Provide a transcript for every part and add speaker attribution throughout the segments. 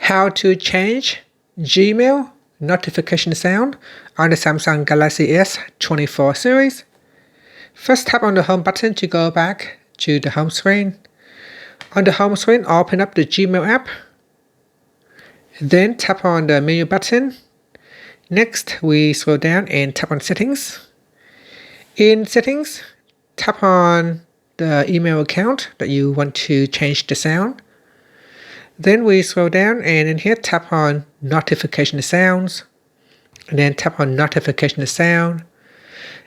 Speaker 1: how to change Gmail notification sound on the Samsung Galaxy S24 series. First, tap on the home button to go back to the home screen. On the home screen, open up the Gmail app. Then tap on the menu button. Next, we scroll down and tap on Settings. In Settings, tap on the email account that you want to change the sound. Then we scroll down and in here tap on Notification Sounds. And then tap on Notification Sound.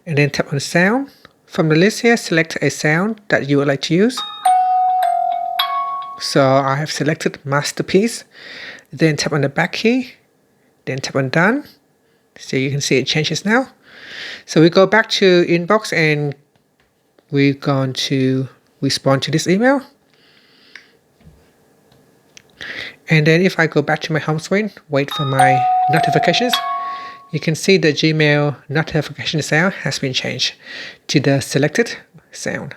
Speaker 1: And then tap on Sound. From the list here, select a sound that you would like to use. So I have selected Masterpiece. Then tap on the back key. Then tap on Done. So you can see it changes now. So we go back to Inbox and we're going to respond to this email. And then if I go back to my home screen, wait for my notifications, you can see the Gmail notification sound has been changed to the selected sound.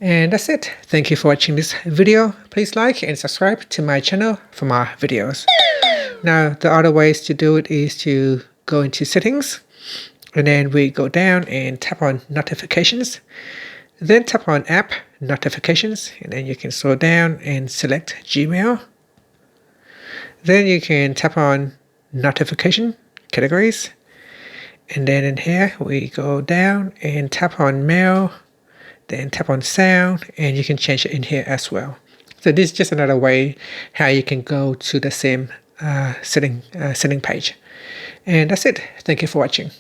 Speaker 1: And that's it. Thank you for watching this video. Please like and subscribe to my channel for more videos. Now, the other ways to do it is to go into Settings, and then we go down and tap on Notifications. Then tap on App Notifications, and then you can scroll down and select Gmail. Then you can tap on Notification Categories. And then in here, we go down and tap on Mail. Then tap on Sound, and you can change it in here as well. So this is just another way how you can go to the same setting page. And that's it. Thank you for watching.